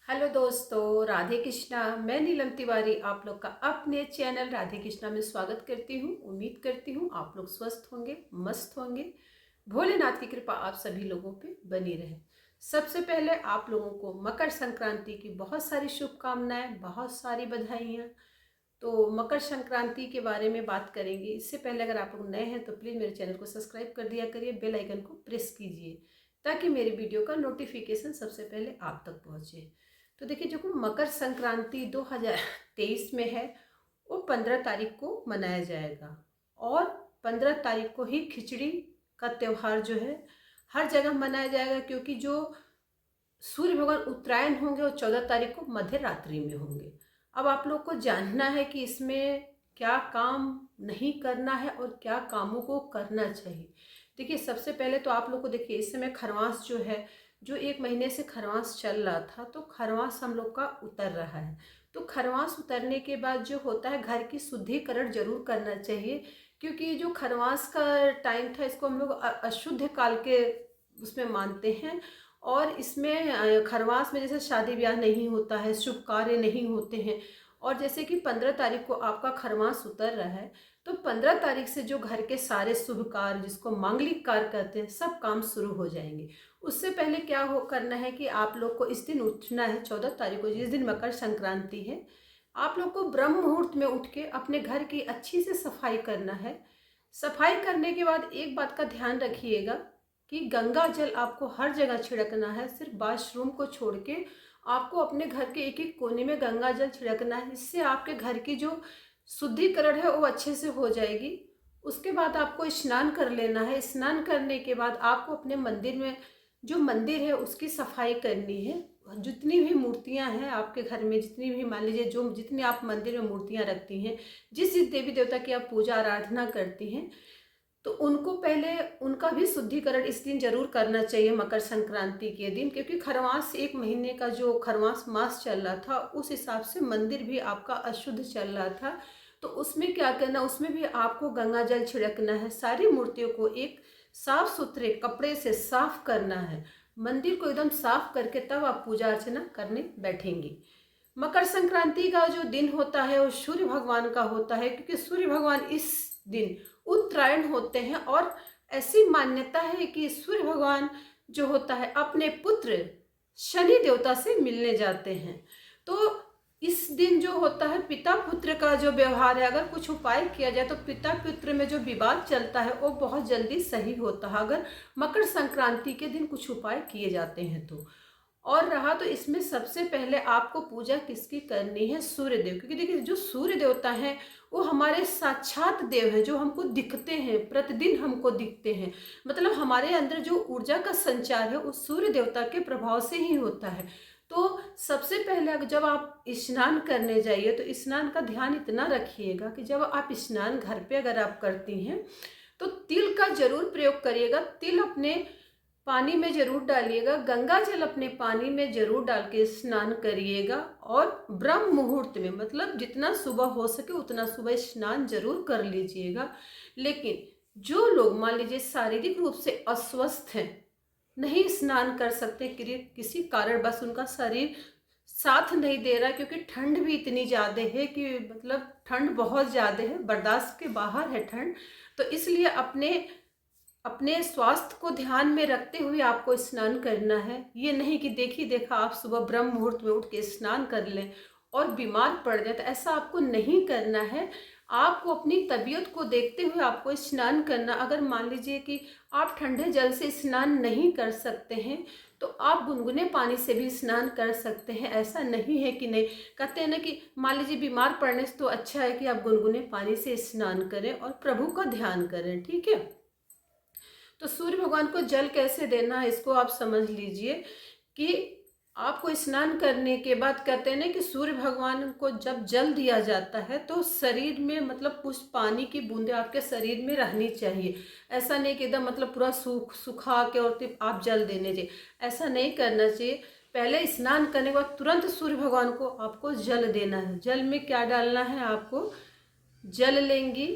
Hello दोस्तों, राधे कृष्णा। मैं नीलम तिवारी आप लोग का अपने चैनल राधे कृष्णा में स्वागत करती हूँ। उम्मीद करती हूँ आप लोग स्वस्थ होंगे, मस्त होंगे। भोलेनाथ की कृपा आप सभी लोगों पे बनी रहे। सबसे पहले आप लोगों को मकर संक्रांति की बहुत सारी शुभकामनाएं, बहुत सारी बधाइयाँ। तो मकर संक्रांति के बारे में बात करेंगे। इससे पहले अगर आप लोग नए हैं तो प्लीज़ मेरे चैनल को सब्सक्राइब कर दिया करिए, बेल आइकन को प्रेस कीजिए ताकि मेरी वीडियो का नोटिफिकेशन सबसे पहले आप तक पहुँचे। तो देखिए, जो मकर संक्रांति 2023 में है वो 15 तारीख को मनाया जाएगा। और 15 तारीख को ही खिचड़ी का त्यौहार जो है हर जगह मनाया जाएगा, क्योंकि जो सूर्य भगवान उत्तरायण होंगे वो 14 तारीख को मध्य रात्रि में होंगे। अब आप लोग को जानना है कि इसमें क्या काम नहीं करना है और क्या कामों को करना चाहिए। देखिए, सबसे पहले तो आप लोग को देखिए, इस समय खरवास जो है, जो 1 महीने से खरवास चल रहा था, तो खरवास हम लोग का उतर रहा है। तो खरवास उतरने के बाद जो होता है, घर की शुद्धिकरण जरूर करना चाहिए, क्योंकि जो खरवास का टाइम था इसको हम लोग अशुद्ध काल के उसमें मानते हैं। और इसमें खरवास में जैसे शादी ब्याह नहीं होता है, शुभ कार्य नहीं होते हैं। और जैसे कि 15 तारीख को आपका खरवास उतर रहा है, तो 15 तारीख से जो घर के सारे शुभ कार्य, जिसको मांगलिक कार्य कहते हैं, सब काम शुरू हो जाएंगे। उससे पहले क्या हो करना है कि आप लोग को इस दिन उठना है, 14 तारीख को जिस दिन मकर संक्रांति है। आप लोग को ब्रह्म मुहूर्त में उठ के अपने घर की अच्छी से सफाई करना है। सफाई करने के बाद एक बात का ध्यान रखिएगा कि गंगा जल आपको हर जगह छिड़कना है। सिर्फ वॉशरूम को छोड़ के आपको अपने घर के एक एक कोने में गंगा जल छिड़कना है। इससे आपके घर की जो शुद्धिकरण है वो अच्छे से हो जाएगी। उसके बाद आपको स्नान कर लेना है। स्नान करने के बाद आपको अपने मंदिर में, जो मंदिर है उसकी सफाई करनी है। जितनी भी मूर्तियां हैं आपके घर में, जितनी भी मान लीजिए जो जितनी आप मंदिर में मूर्तियां रखती हैं, जिस जिस देवी देवता की आप पूजा आराधना करती हैं, तो उनको पहले उनका भी शुद्धिकरण इस दिन जरूर करना चाहिए, मकर संक्रांति के दिन। क्योंकि खरवास 1 महीने का जो खरवास मास चल रहा था, उस हिसाब से मंदिर भी आपका अशुद्ध चल रहा था। तो उसमें क्या करना, उसमें भी आपको गंगा जल छिड़कना है। सारी मूर्तियों को एक साफ सुथरे कपड़े से साफ करना है। मंदिर को एकदम साफ करके तब आप पूजा अर्चना करने बैठेंगी। मकर संक्रांति का जो दिन होता है वो सूर्य भगवान का होता है, क्योंकि सूर्य भगवान इस दिन उत्तरायण होते हैं। और ऐसी मान्यता है कि सूर्य भगवान जो होता है अपने पुत्र शनि देवता से मिलने जाते हैं। तो इस दिन जो होता है पिता पुत्र का जो व्यवहार है, अगर कुछ उपाय किया जाए तो पिता पुत्र में जो विवाद चलता है वो बहुत जल्दी सही होता है, अगर मकर संक्रांति के दिन कुछ उपाय किए जाते हैं तो। और रहा तो इसमें सबसे पहले आपको पूजा किसकी करनी है, सूर्य देव। क्योंकि देखिए, जो सूर्य देवता हैं वो हमारे साक्षात देव हैं, जो हमको दिखते हैं, प्रतिदिन हमको दिखते हैं। मतलब हमारे अंदर जो ऊर्जा का संचार है उस सूर्य देवता के प्रभाव से ही होता है। तो सबसे पहले जब आप स्नान करने जाइए तो स्नान का ध्यान इतना रखिएगा कि जब आप स्नान घर पे अगर आप करती हैं तो तिल का जरूर प्रयोग करिएगा। तिल अपने पानी में जरूर डालिएगा, गंगा जल अपने पानी में जरूर डाल के स्नान करिएगा। और ब्रह्म मुहूर्त में, मतलब जितना सुबह हो सके उतना सुबह स्नान जरूर कर लीजिएगा। लेकिन जो लोग मान लीजिए शारीरिक रूप से अस्वस्थ हैं, नहीं स्नान कर सकते, किसी कारण बस उनका शरीर साथ नहीं दे रहा, क्योंकि ठंड भी इतनी ज़्यादा है कि मतलब ठंड बहुत ज़्यादा है, बर्दाश्त के बाहर है ठंड। तो इसलिए अपने अपने स्वास्थ्य को ध्यान में रखते हुए आपको स्नान करना है। ये नहीं कि देखी देखा आप सुबह ब्रह्म मुहूर्त में उठ के स्नान कर लें और बीमार पड़ जाए, तो ऐसा आपको नहीं करना है। आपको अपनी तबीयत को देखते हुए आपको स्नान करना। अगर मान लीजिए कि आप ठंडे जल से स्नान नहीं कर सकते हैं तो आप गुनगुने पानी से भी स्नान कर सकते हैं। ऐसा नहीं है कि नहीं, कहते हैं ना कि मान लीजिए बीमार पड़ने से तो अच्छा है कि आप गुनगुने पानी से स्नान करें और प्रभु का ध्यान करें, ठीक है। तो सूर्य भगवान को जल कैसे देना है इसको आप समझ लीजिए कि आपको स्नान करने के बाद कहते हैं ना कि सूर्य भगवान को जब जल दिया जाता है तो शरीर में, मतलब कुछ पानी की बूंदें आपके शरीर में रहनी चाहिए। ऐसा नहीं कि एकदम मतलब पूरा सुखा के और फिर आप जल देने चाहिए, ऐसा नहीं करना चाहिए। पहले स्नान करने के बाद तुरंत सूर्य भगवान को आपको जल देना है। जल में क्या डालना है, आपको जल लेंगी,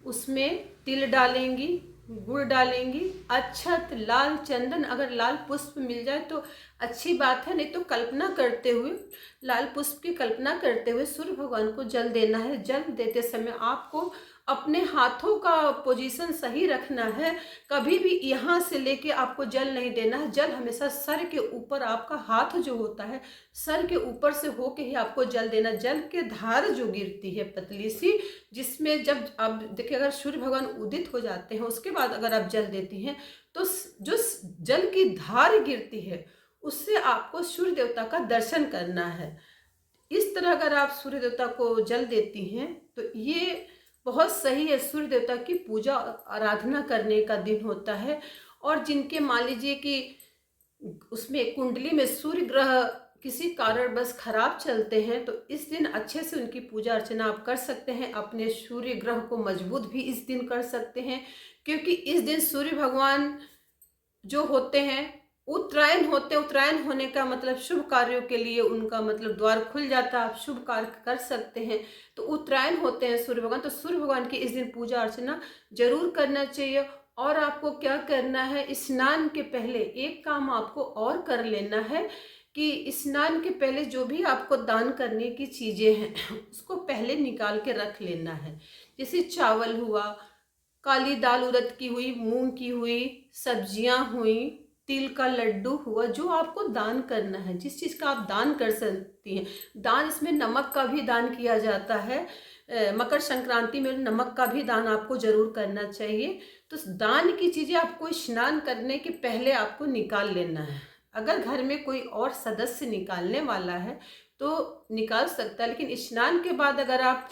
उसमें तिल डालेंगी, गुड़ डालेंगी, अक्षत, लाल चंदन, अगर लाल पुष्प मिल जाए तो अच्छी बात है। नहीं तो कल्पना करते हुए, लाल पुष्प की कल्पना करते हुए सूर्य भगवान को जल देना है। जल देते समय आपको अपने हाथों का पोजीशन सही रखना है। कभी भी यहाँ से लेके आपको जल नहीं देना है। जल हमेशा सर के ऊपर, आपका हाथ जो होता है सर के ऊपर से होके ही आपको जल देना। जल के धार जो गिरती है पतली सी, जिसमें जब आप देखिए अगर सूर्य भगवान उदित हो जाते हैं उसके बाद अगर आप जल देती हैं तो जो जल की धार गिरती है उससे आपको सूर्य देवता का दर्शन करना है। इस तरह अगर आप सूर्य देवता को जल देती हैं तो ये बहुत सही है। सूर्य देवता की पूजा आराधना करने का दिन होता है। और जिनके मान लीजिए कि उसमें कुंडली में सूर्य ग्रह किसी कारणवश खराब चलते हैं तो इस दिन अच्छे से उनकी पूजा अर्चना आप कर सकते हैं। अपने सूर्य ग्रह को मजबूत भी इस दिन कर सकते हैं, क्योंकि इस दिन सूर्य भगवान जो होते हैं उत्तरायण होते हैं। उत्तरायण होने का मतलब शुभ कार्यों के लिए उनका मतलब द्वार खुल जाता है, आप शुभ कार्य कर सकते हैं। तो उत्तरायण होते हैं सूर्य भगवान, तो सूर्य भगवान की इस दिन पूजा अर्चना जरूर करना चाहिए। और आपको क्या करना है, स्नान के पहले एक काम आपको और कर लेना है कि स्नान के पहले जो भी आपको दान करने की चीज़ें हैं उसको पहले निकाल के रख लेना है। जैसे चावल हुआ, काली दाल उड़द की हुई, मूंग की हुई, सब्जियां हुई, तिल का लड्डू हुआ, जो आपको दान करना है, जिस चीज़ का आप दान कर सकती हैं। दान इसमें नमक का भी दान किया जाता है। मकर संक्रांति में नमक का भी दान आपको जरूर करना चाहिए। तो दान की चीज़ें आपको स्नान करने के पहले आपको निकाल लेना है। अगर घर में कोई और सदस्य निकालने वाला है तो निकाल सकता है, लेकिन स्नान के बाद अगर आप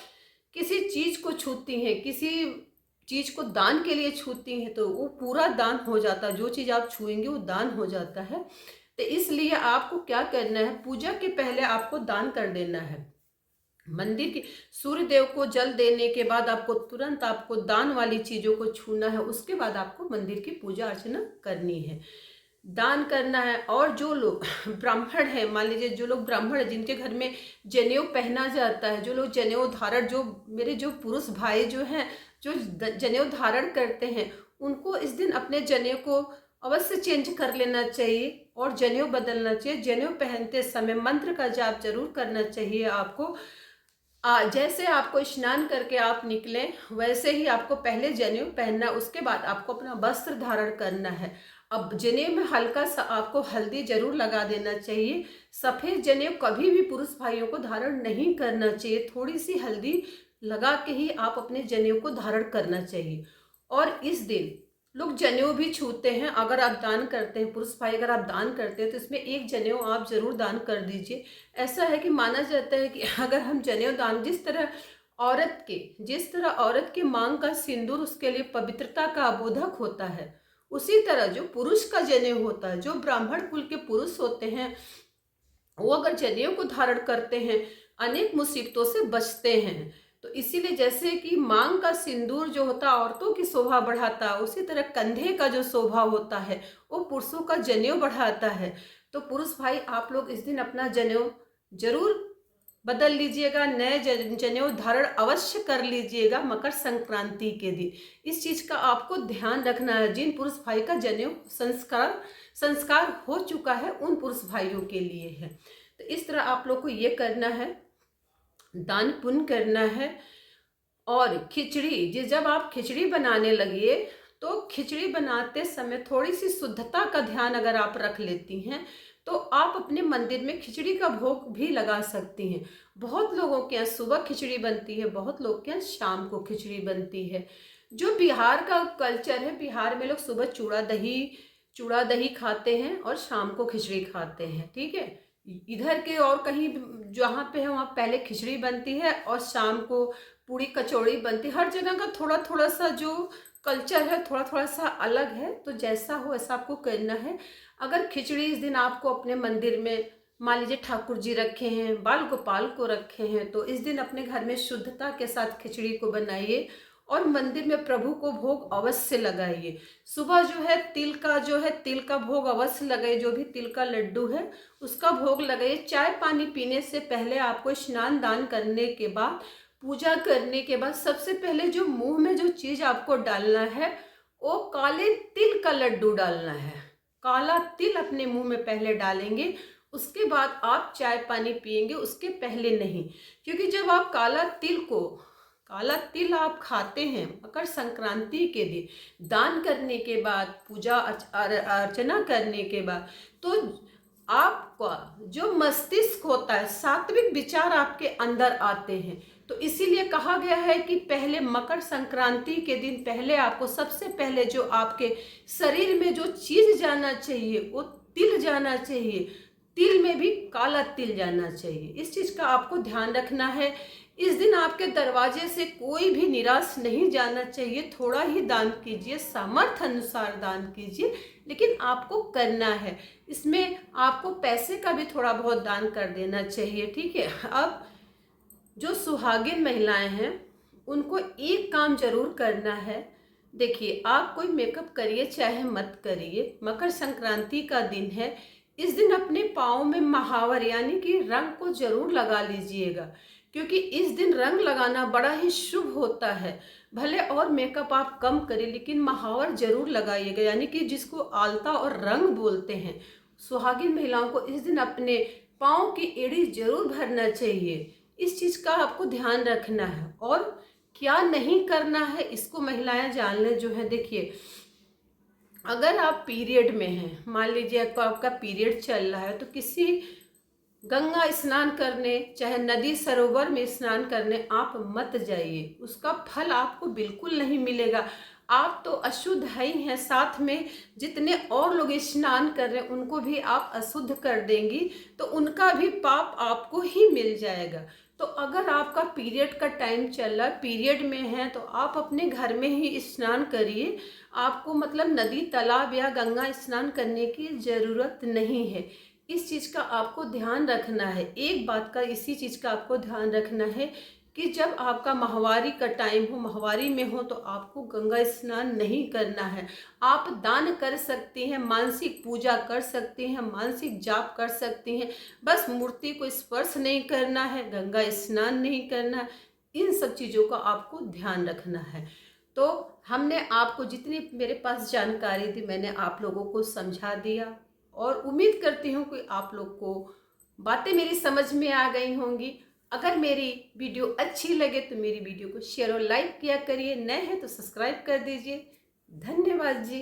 किसी चीज़ को छूती हैं, किसी चीज को दान के लिए छूती हैं तो वो पूरा दान हो जाता है। जो चीज आप छुएंगे वो दान हो जाता है। तो इसलिए आपको क्या करना है, पूजा के पहले आपको दान कर देना है। मंदिर के सूर्य देव को जल देने के बाद आपको तुरंत आपको दान वाली चीजों को छूना है। उसके बाद आपको मंदिर की पूजा अर्चना करनी है, दान करना है। और जो लोग ब्राह्मण है, मान लीजिए जो लोग ब्राह्मण है जिनके घर में जनेऊ पहना जाता है, जो लोग जनेऊ धारण, जो मेरे जो पुरुष भाई जो हैं जो जनेऊ धारण करते हैं, उनको इस दिन अपने जनेऊ को अवश्य चेंज कर लेना चाहिए और जनेऊ बदलना चाहिए। जनेऊ पहनते समय मंत्र का जाप जरूर करना चाहिए आपको। जैसे आपको स्नान करके आप निकले वैसे ही आपको पहले जनेऊ पहनना, उसके बाद आपको अपना वस्त्र धारण करना है। अब जनेऊ में हल्का सा आपको हल्दी जरूर लगा देना चाहिए। सफेद जनेऊ कभी भी पुरुष भाइयों को धारण नहीं करना चाहिए, थोड़ी सी हल्दी लगा के ही आप अपने जनेऊ को धारण करना चाहिए। और इस दिन लोग जनेऊ भी छूते हैं। अगर आप दान करते हैं, पुरुष भाई अगर आप दान करते हैं तो इसमें एक जनेऊ आप जरूर दान कर दीजिए। ऐसा है कि माना जाता है कि अगर हम जनेऊ दान, जिस तरह औरत के मांग का सिंदूर उसके लिए पवित्रता का बोधक होता है, उसी तरह जो पुरुष का जनेऊ होता है, जो ब्राह्मण कुल के पुरुष होते हैं, वो अगर जनेऊ को धारण करते हैं अनेक मुसीबतों से बचते हैं। तो इसीलिए जैसे कि मांग का सिंदूर जो होता है औरतों की शोभा बढ़ाता है, उसी तरह कंधे का जो शोभा होता है वो पुरुषों का जनेऊ बढ़ाता है। तो पुरुष भाई आप लोग इस दिन अपना जनेऊ जरूर बदल लीजिएगा, नए जनेऊ धारण अवश्य कर लीजिएगा मकर संक्रांति के दिन। इस चीज का आपको ध्यान रखना है। जिन पुरुष भाई का जनेऊ संस्कार हो चुका है उन पुरुष भाइयों के लिए है। तो इस तरह आप लोग को ये करना है, दान पुण्य करना है। और खिचड़ी, जब आप खिचड़ी बनाने लगिए तो खिचड़ी बनाते समय थोड़ी सी शुद्धता का ध्यान अगर आप रख लेती हैं तो आप अपने मंदिर में खिचड़ी का भोग भी लगा सकती हैं। बहुत लोगों के यहाँ सुबह खिचड़ी बनती है, बहुत लोग के यहाँ शाम को खिचड़ी बनती है। जो बिहार का कल्चर है, बिहार में लोग सुबह चूड़ा दही खाते हैं और शाम को खिचड़ी खाते हैं, ठीक है। इधर के और कहीं जहाँ पे है वहाँ पहले खिचड़ी बनती है और शाम को पूड़ी कचौड़ी बनती है। हर जगह का थोड़ा थोड़ा सा जो कल्चर है थोड़ा थोड़ा सा अलग है, तो जैसा हो ऐसा आपको करना है। अगर खिचड़ी इस दिन आपको अपने मंदिर में मान लीजिए ठाकुर जी रखे हैं, बाल गोपाल को रखे हैं, तो इस दिन अपने घर में शुद्धता के साथ खिचड़ी को बनाइए और मंदिर में प्रभु को भोग अवश्य लगाइए। सुबह जो है तिल का भोग अवश्य लगाइए, जो भी तिल का लड्डू है उसका भोग लगाइए। चाय पानी पीने से पहले आपको स्नान दान करने के बाद, पूजा करने के बाद सबसे पहले जो मुंह में जो चीज आपको डालना है वो काले तिल का लड्डू डालना है। काला तिल अपने मुंह में पहले डालेंगे, उसके बाद आप चाय पानी पिएंगे, उसके पहले नहीं। क्योंकि जब आप काला तिल आप खाते हैं मकर संक्रांति के दिन, दान करने के बाद, पूजा अर्चना करने के बाद, तो आपका जो मस्तिष्क होता है, सात्विक विचार आपके अंदर आते हैं। तो इसीलिए कहा गया है कि पहले मकर संक्रांति के दिन पहले आपको सबसे पहले जो आपके शरीर में जो चीज जाना चाहिए वो तिल जाना चाहिए। तिल में भी काला तिल जाना चाहिए। इस चीज का आपको ध्यान रखना है। इस दिन आपके दरवाजे से कोई भी निराश नहीं जाना चाहिए। थोड़ा ही दान कीजिए, सामर्थ्य अनुसार दान कीजिए, लेकिन आपको करना है। इसमें आपको पैसे का भी थोड़ा बहुत दान कर देना चाहिए, ठीक है। अब जो सुहागिन महिलाएं हैं उनको एक काम जरूर करना है। देखिए, आप कोई मेकअप करिए चाहे मत करिए, मकर संक्रांति का दिन है। इस दिन अपने पाँव में महावर यानी कि रंग को जरूर लगा लीजिएगा, क्योंकि इस दिन रंग लगाना बड़ा ही शुभ होता है। भले और मेकअप आप कम करें, लेकिन महावर जरूर लगाइएगा, यानी कि जिसको आलता और रंग बोलते हैं। सुहागिन महिलाओं को इस दिन अपने पाँव की एड़ी जरूर भरना चाहिए। इस चीज का आपको ध्यान रखना है। और क्या नहीं करना है इसको महिलाएं जान लें जो है। देखिए, अगर आप पीरियड में हैं, मान लीजिए आपका पीरियड चल रहा है, तो किसी गंगा स्नान करने चाहे नदी सरोवर में स्नान करने आप मत जाइए। उसका फल आपको बिल्कुल नहीं मिलेगा। आप तो अशुद्ध है ही हैं, साथ में जितने और लोग स्नान कर रहे हैं उनको भी आप अशुद्ध कर देंगी, तो उनका भी पाप आपको ही मिल जाएगा। तो अगर आपका पीरियड का टाइम चल रहा है, पीरियड में है, तो आप अपने घर में ही स्नान करिए। आपको मतलब नदी तालाब या गंगा स्नान करने की ज़रूरत नहीं है। इस चीज़ का आपको ध्यान रखना है। एक बात का इसी चीज़ का आपको ध्यान रखना है कि जब आपका माहवारी का टाइम हो, माहवारी में हो, तो आपको गंगा स्नान नहीं करना है। आप दान कर सकती हैं, मानसिक पूजा कर सकती हैं, मानसिक जाप कर सकती हैं, बस मूर्ति को स्पर्श नहीं करना है, गंगा स्नान नहीं करना। इन सब चीज़ों का आपको ध्यान रखना है। तो हमने आपको जितनी मेरे पास जानकारी थी मैंने आप लोगों को समझा दिया, और उम्मीद करती हूँ कि आप लोग को बातें मेरी समझ में आ गई होंगी। अगर मेरी वीडियो अच्छी लगे तो मेरी वीडियो को शेयर और लाइक किया करिए। नए हैं तो सब्सक्राइब कर दीजिए। धन्यवाद जी।